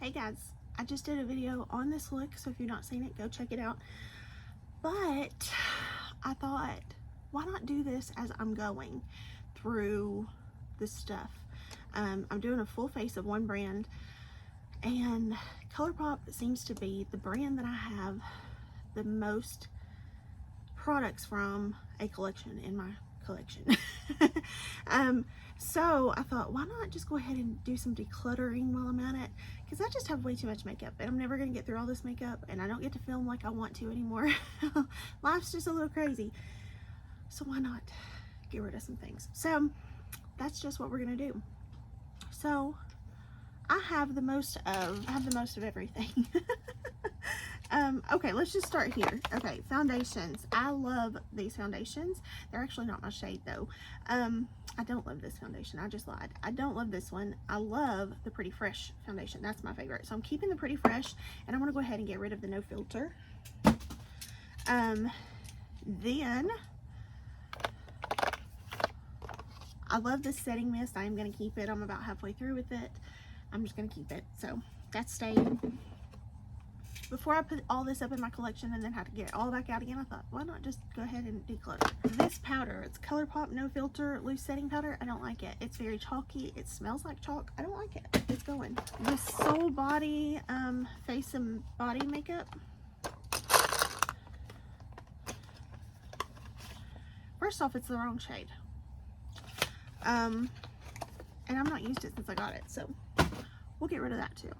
Hey guys, I just did a video on this look, so if you've not seen it, go check it out. But I thought, why not do this as I'm going through this stuff? I'm doing a full face of one brand, and ColourPop seems to be the brand that I have the most products from a collection in my collection. So I thought, why not just go ahead and do some decluttering while I'm at it, because I just have way too much makeup and I'm never gonna get through all this makeup, and I don't get to film like I want to anymore. Life's just a little crazy, so why not get rid of some things? So that's just what we're gonna do. So I have the most of everything. Okay, let's just start here. Okay, foundations. I love these foundations. They're actually not my shade though. I don't love this foundation. I just lied. I don't love this one. I love the Pretty Fresh foundation. That's my favorite. So I'm keeping the Pretty Fresh, and I'm gonna go ahead and get rid of the No Filter. Then I love this setting mist. I am gonna keep it. I'm about halfway through with it. I'm just gonna keep it. So that's staying. Before I put all this up in my collection and then have to get it all back out again, I thought, why not just go ahead and declutter? This powder, it's ColourPop No Filter Loose Setting Powder. I don't like it. It's very chalky. It smells like chalk. I don't like it. It's going. This Soul Body face and body makeup. First off, it's the wrong shade. And I'm not used to it since I got it, so we'll get rid of that too.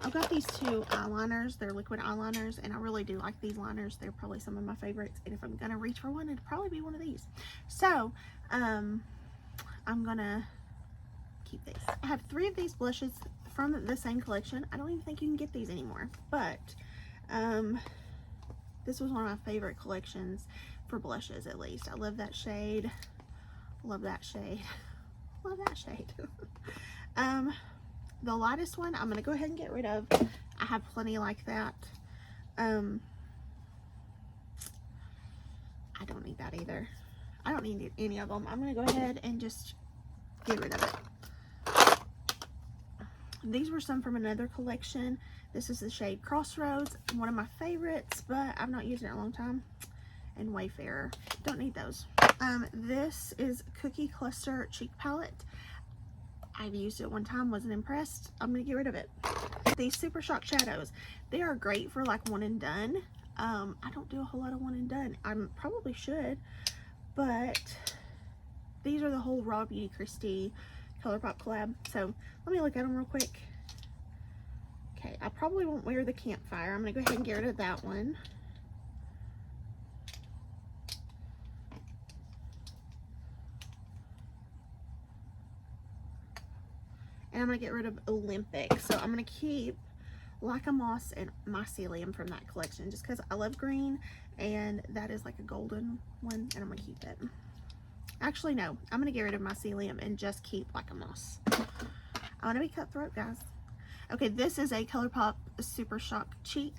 I've got these two eyeliners. They're liquid eyeliners, and I really do like these liners. They're probably some of my favorites, and if I'm gonna reach for one, it'd probably be one of these. So I'm gonna keep these. I have 3 of these blushes from the same collection. I don't even think you can get these anymore, but this was one of my favorite collections for blushes, at least. I love that shade. Love that shade. Love that shade. The lightest one I'm gonna go ahead and get rid of. I have plenty like that. I don't need that either. I don't need any of them. I'm gonna go ahead and just get rid of it. These were some from another collection. This is the shade Crossroads, one of my favorites, but I've not used it in a long time. And Wayfarer, don't need those. This is Cookie Cluster Cheek Palette. I've used it one time, wasn't impressed. I'm gonna get rid of it. These Super Shock shadows, they are great for like one and done. I don't do a whole lot of one and done. I probably should, but these are the whole Raw Beauty Christie ColourPop collab. So let me look at them real quick. Okay, I probably won't wear the Campfire. I'm gonna go ahead and get rid of that one. And I'm going to get rid of Olympic. So I'm going to keep Like a Moss and Mycelium from that collection, just because I love green, and that is like a golden one, and I'm going to keep it. Actually, no. I'm going to get rid of Mycelium and just keep Like a Moss. I want to be cutthroat, guys. Okay, this is a ColourPop Super Shock Cheek,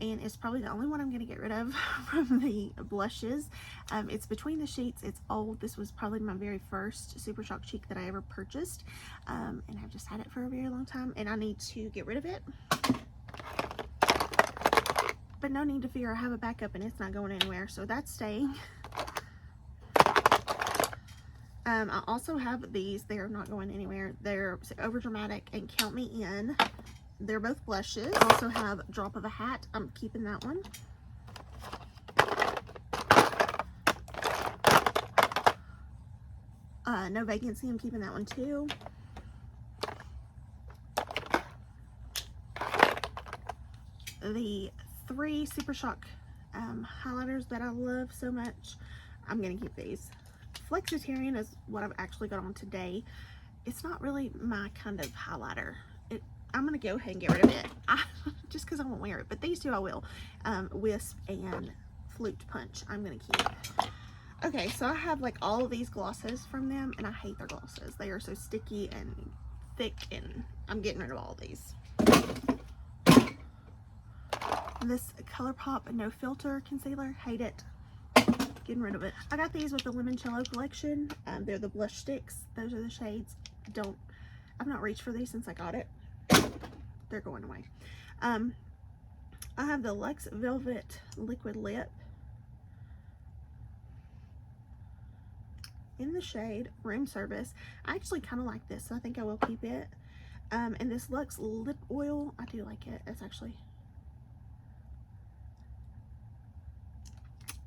and it's probably the only one I'm going to get rid of from the blushes. It's Between the Sheets. It's old. This was probably my very first Super Shock Cheek that I ever purchased, and I've just had it for a very long time, and I need to get rid of it. But no need to fear, I have a backup and it's not going anywhere, so that's staying. I also have these. They are not going anywhere. They're Overdramatic and Count Me In. They're both blushes. I also have Drop of a Hat. I'm keeping that one. No Vacancy. I'm keeping that one too. The 3 Super Shock highlighters that I love so much, I'm going to keep these. Flexitarian is what I've actually got on today. It's not really my kind of highlighter. I'm going to go ahead and get rid of it. Just because I won't wear it. But these two I will. Wisp and Flute Punch I'm going to keep. Okay, so I have like all of these glosses from them, and I hate their glosses. They are so sticky and thick, and I'm getting rid of all of these. This ColourPop No Filter concealer, hate it. getting rid of it. I got these with the Limoncello collection. They're the blush sticks. Those are the shades. I've not reached for these since I got it. They're going away. I have the Luxe Velvet Liquid Lip in the shade Room Service. I actually kind of like this, so I think I will keep it. And this Luxe Lip Oil, I do like it. It's actually,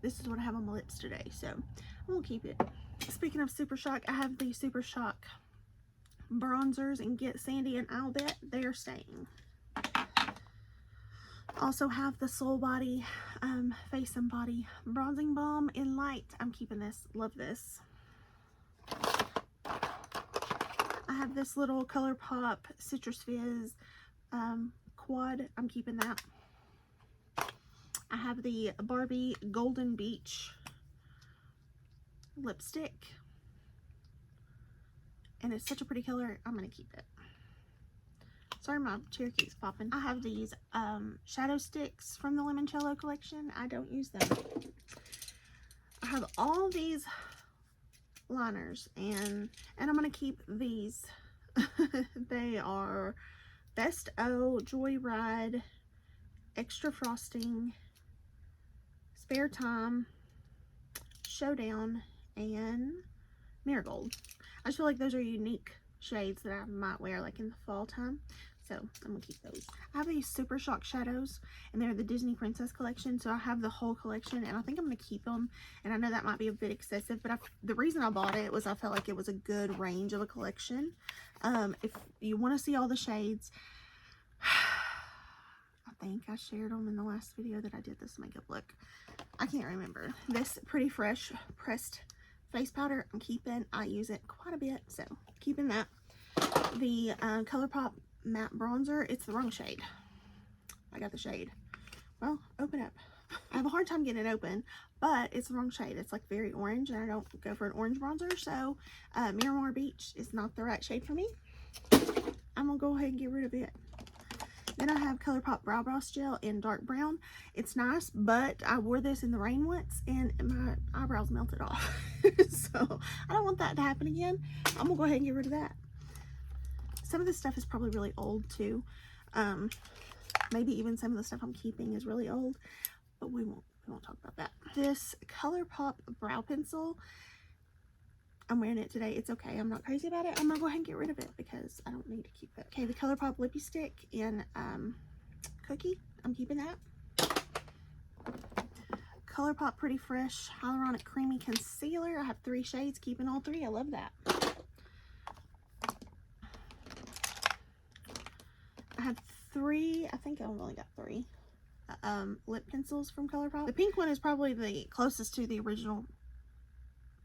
this is what I have on my lips today, so I'm gonna keep it. Speaking of Super Shock, I have the Super Shock bronzers in Get Sandy and I'll Bet. They are staying. Also have the Soul Body Face and Body Bronzing Balm in Light. I'm keeping this. Love this. I have this little ColourPop Citrus Fizz quad. I'm keeping that. I have the Barbie Golden Beach lipstick. And it's such a pretty color. I'm going to keep it. Sorry, my chair keeps popping. I have these shadow sticks from the Limoncello collection. I don't use them. I have all these liners, and I'm going to keep these. They are Best O, Joyride, Extra Frosting, Spare Time, Showdown, and Marigold. I just feel like those are unique shades that I might wear like in the fall time, so I'm gonna keep those. I have these Super Shock shadows, and they're the Disney Princess collection, so I have the whole collection, and I think I'm gonna keep them. And I know that might be a bit excessive, but the reason I bought it was I felt like it was a good range of a collection. If you want to see all the shades, I think I shared them in the last video that I did this makeup look. I can't remember. This Pretty Fresh pressed face powder I'm keeping. I use it quite a bit, so keeping that. The ColourPop matte bronzer, it's the wrong shade. I got the shade. Well, open up. I have a hard time getting it open, but it's the wrong shade. It's like very orange, and I don't go for an orange bronzer, so Miramar Beach is not the right shade for me. I'm gonna go ahead and get rid of it. Then I have ColourPop Brow Gloss Gel in dark brown. It's nice, but I wore this in the rain once and my eyebrows melted off. So I don't want that to happen again. I'm gonna go ahead and get rid of that. Some of this stuff is probably really old too. Maybe even some of the stuff I'm keeping is really old, but we won't talk about that. This ColourPop brow pencil, I'm wearing it today. It's okay. I'm not crazy about it. I'm gonna go ahead and get rid of it because I don't need to keep it. Okay, the ColourPop Lippy Stick in Cookie. I'm keeping that. ColourPop Pretty Fresh Hyaluronic Creamy Concealer. I have 3 shades. Keeping all 3. I love that. I have 3. I think I've only got 3 lip pencils from ColourPop. The pink one is probably the closest to the original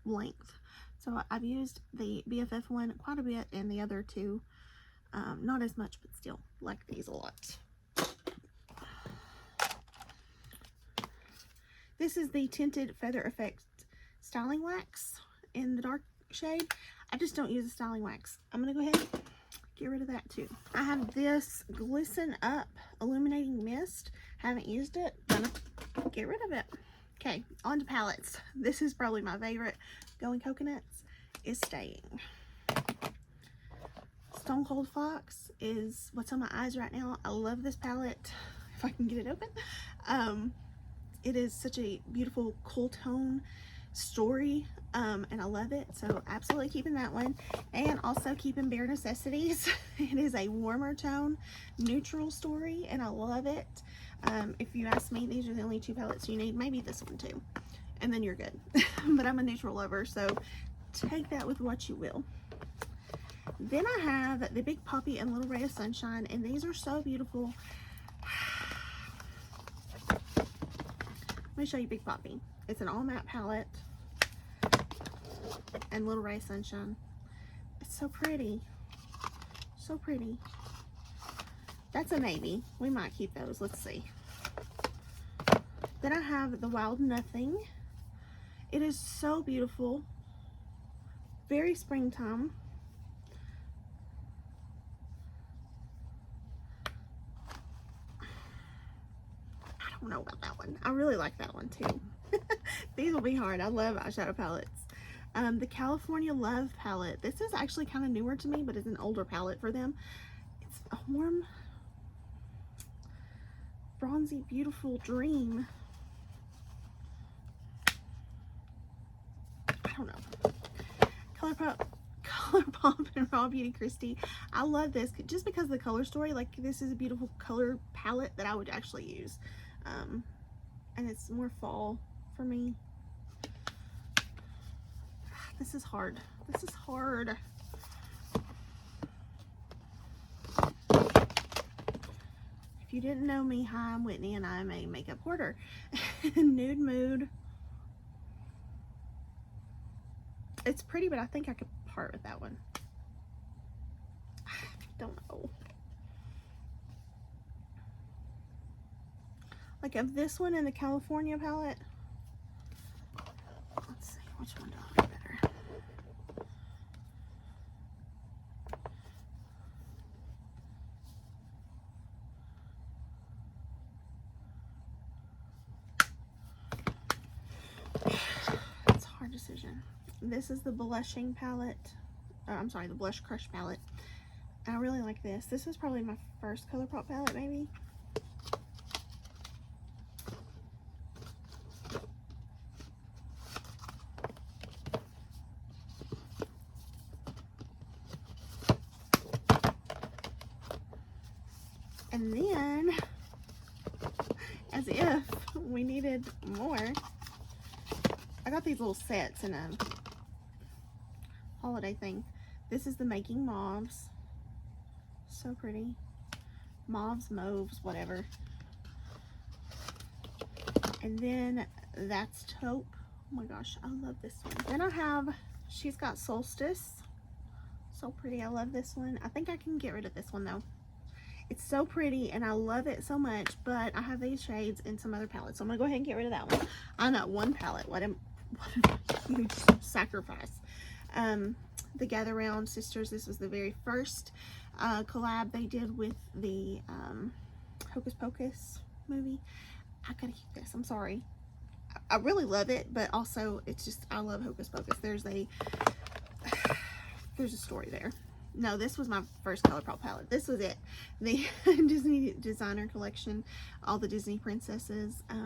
length. So I've used the BFF one quite a bit, and the other 2 not as much, but still like these a lot. This is the Tinted Feather Effect Styling Wax in the dark shade. I just don't use the styling wax. I'm going to go ahead and get rid of that too. I have this Glisten Up Illuminating Mist. Haven't used it. Gonna get rid of it. Okay, on to palettes. This is probably my favorite. Going Coconuts is staying. Stone Cold Fox is what's on my eyes right now. I love this palette. If I can get it open. It is such a beautiful cool tone story, and I love it, so absolutely keeping that one. And also keeping Bare Necessities. It is a warmer tone neutral story, and I love it. If you ask me, these are the only 2 palettes you need. Maybe this one too, and then you're good. But I'm a neutral lover, so take that with what you will. Then I have the Big Poppy and Little Ray of Sunshine, and these are so beautiful. Let me show you Big Poppy. It's an all matte palette, and Little Ray of Sunshine. It's so pretty. So pretty. That's a maybe. We might keep those. Let's see. Then I have the Wild Nothing. It is so beautiful. Very springtime. I don't know about that one. I really like that one too. These will be hard. I love eyeshadow palettes. The California Love palette. This is actually kind of newer to me, but it's an older palette for them. It's a warm, bronzy, beautiful dream. I don't know. ColourPop and Raw Beauty Christie. I love this just because of the color story. Like, this is a beautiful color palette that I would actually use. And it's more fall for me. This is hard. This is hard. If you didn't know me, hi, I'm Whitney and I'm a makeup hoarder. Nude Mood. It's pretty, but I think I could part with that one. I don't know. Like, of this one and the California palette, let's see, which one do I like better? It's a hard decision. This is the blushing palette. I'm sorry, the Blush Crush palette. I really like this. This is probably my first ColourPop palette, maybe. And then, as if we needed more, I got these little sets in a holiday thing. This is the Making Mauves. So pretty. Mauves, mauves, whatever. And then that's Taupe. Oh my gosh, I love this one. Then I have, she's got Solstice. So pretty. I love this one. I think I can get rid of this one though. It's so pretty and I love it so much, but I have these shades in some other palettes. So I'm gonna go ahead and get rid of that one. I know, one palette. What a huge sacrifice. The Gather Round Sisters. This was the very first collab they did with the Hocus Pocus movie. I gotta keep this. I'm sorry. I really love it, but also it's just, I love Hocus Pocus. There's a story there. No, this was my first ColourPop palette. This was it. The Disney Designer Collection, all the Disney princesses. I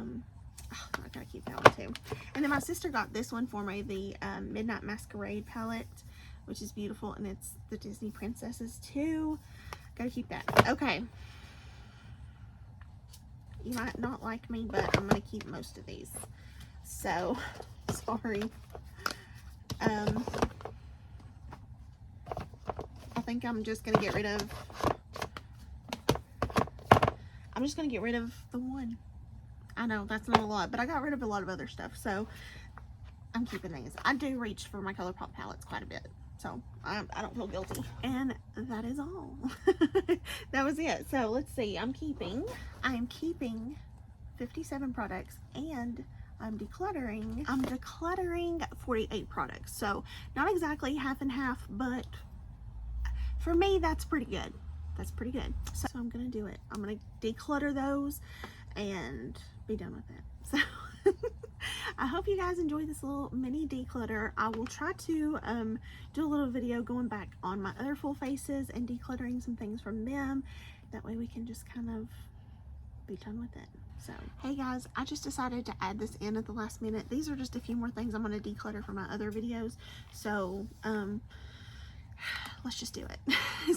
gotta keep that one too. And then my sister got this one for me, the Midnight Masquerade palette, which is beautiful, and it's the Disney princesses too. Gotta keep that. Okay. You might not like me, but I'm gonna keep most of these. So, sorry. I think I'm just gonna get rid of, the one. I know that's not a lot, but I got rid of a lot of other stuff, so I'm keeping these. I do reach for my ColourPop palettes quite a bit, so I don't feel guilty. And that is all. That was it. So let's see. I am keeping 57 products, and I'm decluttering 48 products. So not exactly half and half, but for me, that's pretty good. That's pretty good. So I'm gonna do it. I'm gonna declutter those and be done with it. So I hope you guys enjoyed this little mini declutter. I will try to do a little video going back on my other full faces and decluttering some things from them. That way we can just kind of be done with it. So, hey guys, I just decided to add this in at the last minute. These are just a few more things I'm going to declutter from my other videos. So, let's just do it.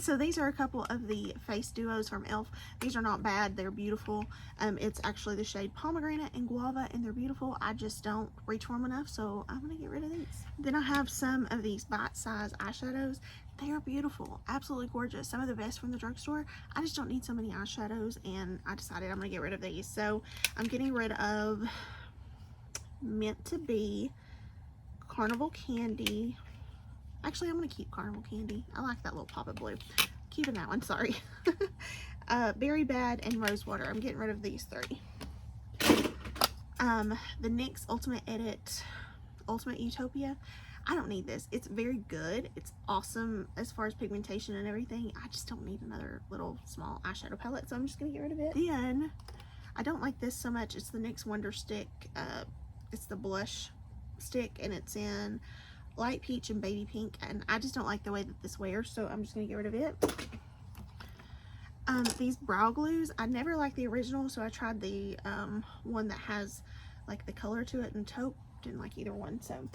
So these are a couple of the face duos from e.l.f. These are not bad. They're beautiful. It's actually the shade Pomegranate and Guava, and they're beautiful. I just don't reach for them enough, so I'm going to get rid of these. Then I have some of these bite-size eyeshadows. They are beautiful. Absolutely gorgeous. Some of the best from the drugstore. I just don't need so many eyeshadows, and I decided I'm going to get rid of these. So I'm getting rid of Meant to Be, Carnival Candy. Actually, I'm going to keep Carnival Candy. I like that little pop of blue. Keeping that one, sorry. Berry Bad and Rosewater. I'm getting rid of these three. The NYX Ultimate Edit Ultimate Utopia. I don't need this. It's very good. It's awesome as far as pigmentation and everything. I just don't need another little small eyeshadow palette, so I'm just going to get rid of it. Then, I don't like this so much. It's the NYX Wonder Stick It's the blush stick, and it's in light peach and baby pink, and I just don't like the way that this wears, so I'm just gonna get rid of it. These brow glues, I never liked the original, so I tried the one that has like the color to it, and taupe. Didn't like either one, so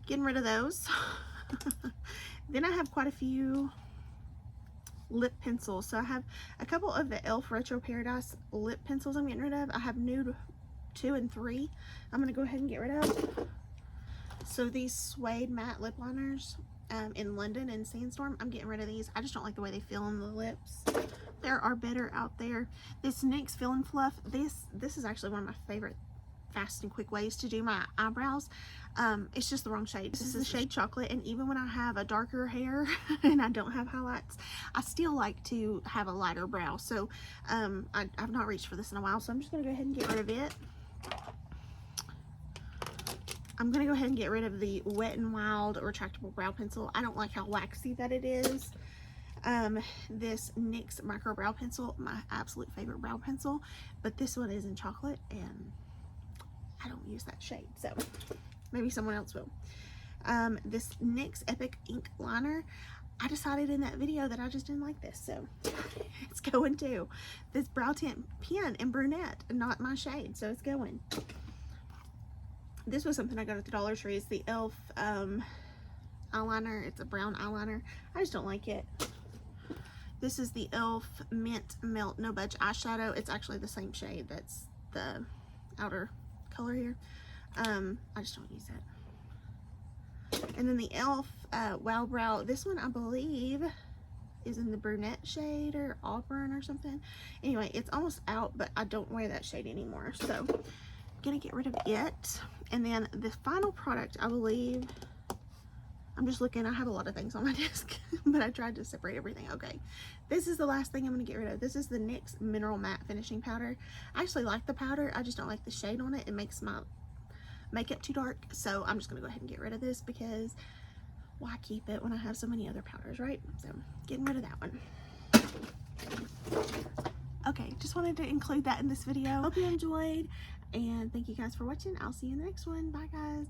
getting rid of those. Then I have quite a few lip pencils. So I have a couple of the e.l.f. Retro Paradise lip pencils I'm getting rid of. I have nude 2 and 3 I'm going to go ahead and get rid of. So these suede matte lip liners in London and Sandstorm, I'm getting rid of these. I just don't like the way they feel on the lips. There are better out there. This NYX Fill and Fluff, this is actually one of my favorite fast and quick ways to do my eyebrows. It's just the wrong shade. This is the shade Chocolate, and even when I have a darker hair and I don't have highlights, I still like to have a lighter brow. So I've not reached for this in a while, so I'm just going to go ahead and get rid of it. I'm going to go ahead and get rid of the Wet n Wild retractable brow pencil. I don't like how waxy that it is. This NYX micro brow pencil, my absolute favorite brow pencil, but this one is in chocolate and I don't use that shade, so maybe someone else will. This NYX Epic ink liner, I decided in that video that I just didn't like this, so it's going too. This brow tint pen in brunette, not my shade, so it's going. This was something I got at the Dollar Tree. It's the e.l.f. eyeliner. It's a brown eyeliner. I just don't like it. This is the e.l.f. Mint Melt No Budge eyeshadow. It's actually the same shade. That's the outer color here. I just don't use it. And then the e.l.f. Wow Brow. This one I believe is in the brunette shade or auburn or something. Anyway, it's almost out, but I don't wear that shade anymore, so I'm gonna get rid of it. And then the final product, I believe, I'm just looking, I have a lot of things on my desk, but I tried to separate everything. Okay, this is the last thing I'm going to get rid of. This is the NYX Mineral Matte Finishing Powder. I actually like the powder, I just don't like the shade on it. It makes my makeup too dark, so I'm just going to go ahead and get rid of this because why keep it when I have so many other powders, right? So, getting rid of that one. Okay, just wanted to include that in this video. Hope you enjoyed, and thank you guys for watching. I'll see you in the next one. Bye, guys.